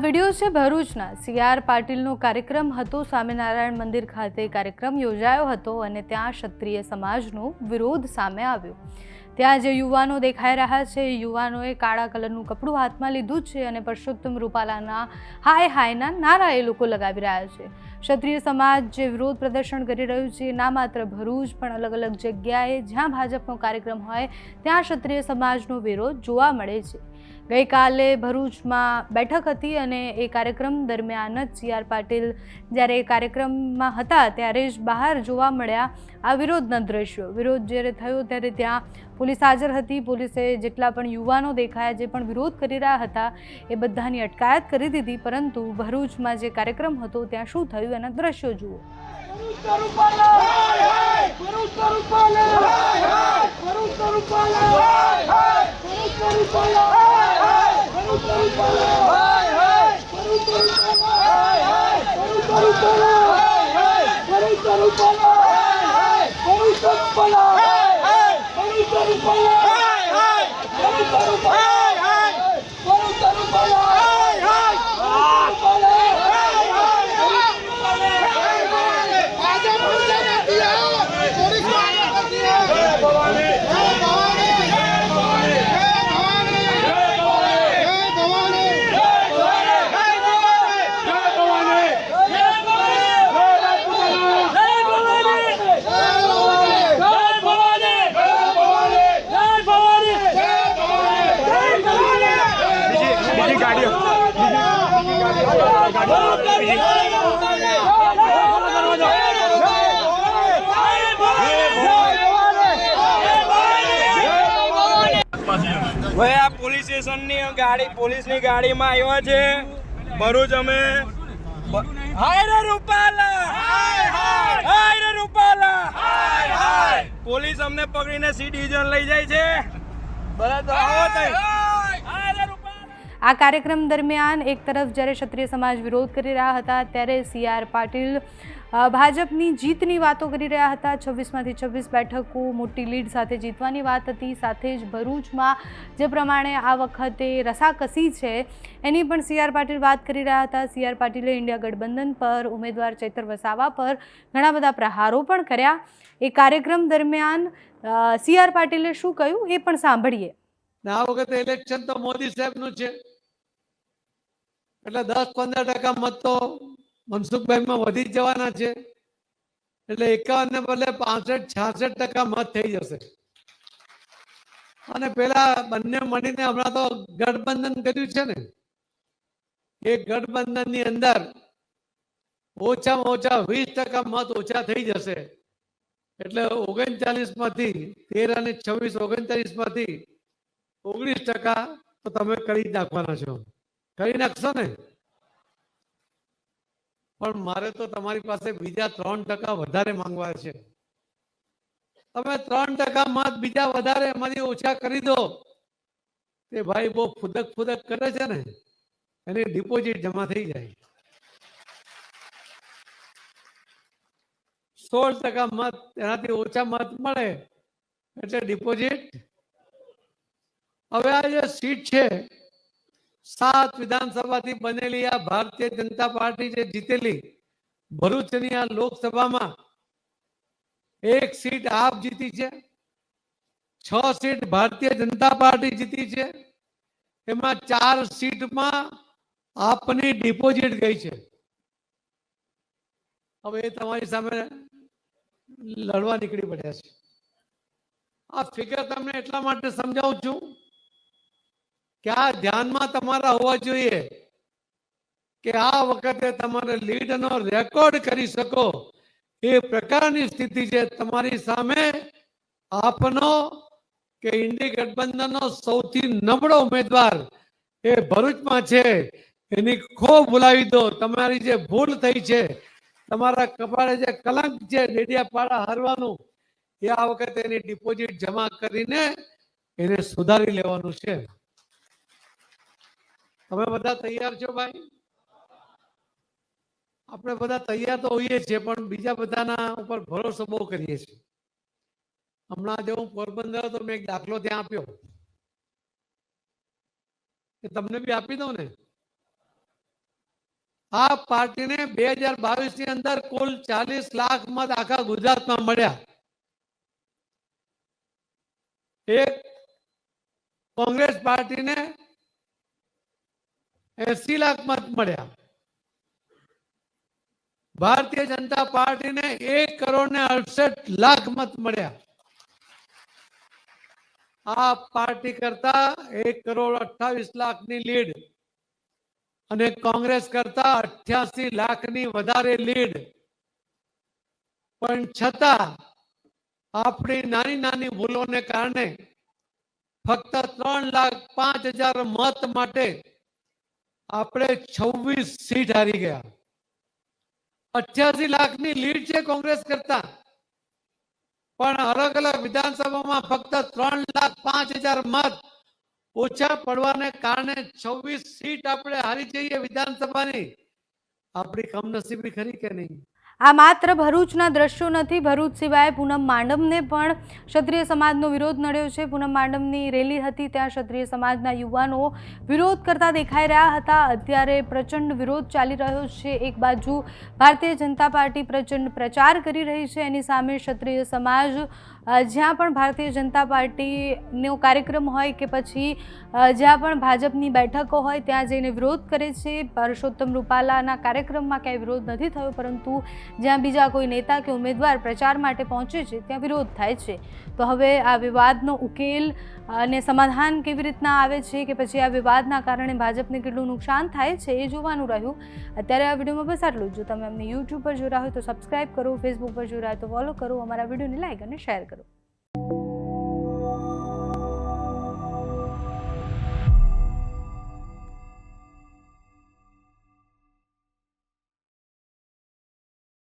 Video છે ભરૂચના CR પાટીલનો કાર્યક્રમ હતો। સ્વામિનારાયણ મંદિર ખાતે કાર્યક્રમ યોજાયો હતો અને ત્યાં ક્ષત્રિય સમાજનો વિરોધ સામે આવ્યો। ત્યાં જે યુવાનો દેખાઈ રહ્યા છે, યુવાનોએ કાળા કલરનું કપડું હાથમાં લીધું છે અને પરસોત્તમ રૂપાલાના હાય હાયના નારા એ લોકો લગાવી રહ્યા છે। ક્ષત્રિય સમાજ જે વિરોધ પ્રદર્શન કરી રહ્યું છે, ના માત્ર ભરૂચ પણ અલગ અલગ જગ્યાએ જ્યાં ભાજપનો કાર્યક્રમ હોય ત્યાં ક્ષત્રિય સમાજનો વિરોધ જોવા મળે છે। ગઈકાલે ભરૂચમાં બેઠક હતી અને એ કાર્યક્રમ દરમિયાન જ સીઆર પાટીલ જ્યારે એ કાર્યક્રમમાં હતા ત્યારે જ બહાર જોવા મળ્યા આ વિરોધના દ્રશ્યો। વિરોધ જ્યારે થયો ત્યારે ત્યાં પોલીસ હાજર હતી। પોલીસે જેટલા પણ યુવાનો દેખાયા, જે પણ વિરોધ કરી રહ્યા હતા એ બધાની અટકાયત કરી દીધી। પરંતુ ભરૂચમાં જે કાર્યક્રમ હતો ત્યાં શું થયું એના દ્રશ્યો જુઓ। ભાઈ આ પોલીસ સ્ટેશનની ગાડી, પોલીસની ગાડીમાં આવ્યા છે ભરૂચ। અમે હાય રે રૂપાલા, હાય રે રૂપાલા, પોલીસ અમને પકડીને સી ડિવિઝન લઈ જાય છે। બરાબર આવો તઈ આ કાર્યક્રમ દરમિયાન એક તરફ જ્યારે ક્ષત્રિય સમાજ વિરોધ કરી રહ્યા હતા ત્યારે સીઆર પાટીલ ભાજપની જીતની વાતો કરી રહ્યા હતા। 26માંથી 26 બેઠકો મોટી લીડ સાથે જીતવાની વાત હતી। સાથે જ ભરૂચમાં જે પ્રમાણે આ વખતે રસાકસી છે એની પણ સીઆર પાટીલ વાત કરી રહ્યા હતા। સીઆર પાટીલે ઇન્ડિયા ગઠબંધન પર ઉમેદવાર ચૈતર વસાવા પર ઘણા બધા પ્રહારો પણ કર્યા। એ કાર્યક્રમ દરમિયાન સીઆર પાટીલે શું કહ્યું એ પણ સાંભળીએ। આ વખતે ઇલેક્શન તો મોદી સાહેબનું છે, એટલે 10-15% મત તો મનસુખભાઈમાં વધી જવાના છે। એટલે 51 ને બદલે 65-66% મત થઈ જશે। અને પેલા બંને મળીને હમણાં તો ગઠબંધન કર્યું છે ને, એ ગઠબંધનની અંદર ઓછામાં ઓછા 20% મત ઓછા થઈ જશે। એટલે 39 માંથી 13 અને 26, 39 માંથી 19% તો તમે કરી નાખવાના છો, કરી નાખશો ને? પણ મારે તો તમારી પાસે બીજા 3% વધારે માંગવા છે। તમે 3% મત બીજા વધારે એમાંથી ઓછા કરી દો। તે ભાઈ બહુ ફુદક કરે છે ને, એની ડિપોઝિટ જમા થઈ જાય। 16% મત એનાથી ઓછા મત મળે એટલે ડિપોઝિટ। હવે આ જે સીટ છે 7 વિધાનસભાથી બનેલી આ ભારતીય જનતા પાર્ટી જે જીતેલી ભરૂચની આ લોકસભામાં 1 સીટ આપ જીતી છે, 6 સીટ ભારતીય જનતા પાર્ટી જીતી છે। એમાં 4 સીટમાં આપની ડિપોઝિટ ગઈ છે। હવે એ તમારી સામે લડવા નીકળી પડ્યા છે। આ ફિગર તમને એટલા માટે સમજાવું છું કે આ ધ્યાનમાં તમારા હોવા જોઈએ કે આ વખતે તમારે લીડનો રેકોર્ડ કરી શકો એ પ્રકારની સ્થિતિ છે તમારી સામે। આપનો કે ઇન્ડી ગઠબંધનનો સૌથી નબળો ઉમેદવાર એ ભરૂચમાં છે, એની ખો ભૂલાવી દો। તમારી જે ભૂલ થઈ છે, તમારા કપાળે જે કલંક છે ડેડિયાપાડા હારવાનું, એ આ વખતે એની ડિપોઝિટ જમા કરીને એને સુધારી લેવાનું છે। તમે બધા તૈયાર છો ભાઈ? આપણે બધા તૈયાર તો હોઈએ છીએ, પણ બીજા બધાના ઉપર ભરોસો બહુ કરીએ છીએ। હમણાં જો હું પોરબંદર હતો, મેં એક દાખલો ત્યાં આપ્યો, તમને બી આપી દઉં ને। આ પાર્ટીને 2022 ની અંદર કુલ 40 લાખ મત આખા ગુજરાતમાં મળ્યા. એક કોંગ્રેસ પાર્ટીને 80 લાખ મત મળ્યા. ભારતીય જનતા પાર્ટીને 1,68,00,000 મત મળ્યા. આ પાર્ટી કરતા 1,28,00,000 ની લીડ અને કોંગ્રેસ કરતા 88 લાખની વધારે લીડ. પણ છતાં આપણી નાની નાની ભૂલોને કારણે ફક્ત 3,05,000 મત માટે આપણે 26 સીટ હારી ગયા. 88 લાખની લીડ છે કોંગ્રેસ કરતા, પણ અલગ અલગ વિધાનસભામાં ફક્ત 3,05,000 મત ઓછા પડવાને કારણે 26 સીટ આપણે હારી જઈએ વિધાનસભાની. આપણી કમનસીબી ખરી કે નહીં? આ માત્ર ભરૂચના દ્રશ્યો નથી. ભરૂચ સિવાય પૂનમ માંડમને પણ ક્ષત્રિય સમાજનો વિરોધ નડ્યો છે. પૂનમ માંડમની રેલી હતી, ત્યાં ક્ષત્રિય સમાજના યુવાનો વિરોધ કરતા દેખાઈ રહ્યા હતા. અત્યારે પ્રચંડ વિરોધ ચાલી રહ્યો છે. એક બાજુ ભારતીય જનતા પાર્ટી પ્રચંડ પ્રચાર કરી રહી છે, એની સામે ક્ષત્રિય સમાજ જ્યાં પણ ભારતીય જનતા પાર્ટીનો કાર્યક્રમ હોય કે પછી જ્યાં પણ ભાજપની બેઠકો હોય ત્યાં જઈને વિરોધ કરે છે. પરસોત્તમ રૂપાલાના કાર્યક્રમમાં ક્યાંય વિરોધ નથી થયો, પરંતુ જ્યાં બીજા કોઈ નેતા કે ઉમેદવાર પ્રચાર માટે પહોંચે છે ત્યાં વિરોધ થાય છે. તો હવે આ વિવાદનો ઉકેલ અને સમાધાન કેવી રીતના આવે છે કે પછી આ વિવાદના કારણે ભાજપને કેટલું નુકસાન થાય છે એ જોવાનું રહ્યું. અત્યારે આ વિડીયોમાં બસ આટલું જ. જો તમે અમને યુટ્યુબ પર જોઈ રહ્યા હોય તો સબસ્ક્રાઇબ કરો, ફેસબુક પર જોઈ રહ્યા હોય તો ફોલો કરો, અમારા વિડીયોને લાઇક અને શેર કરો.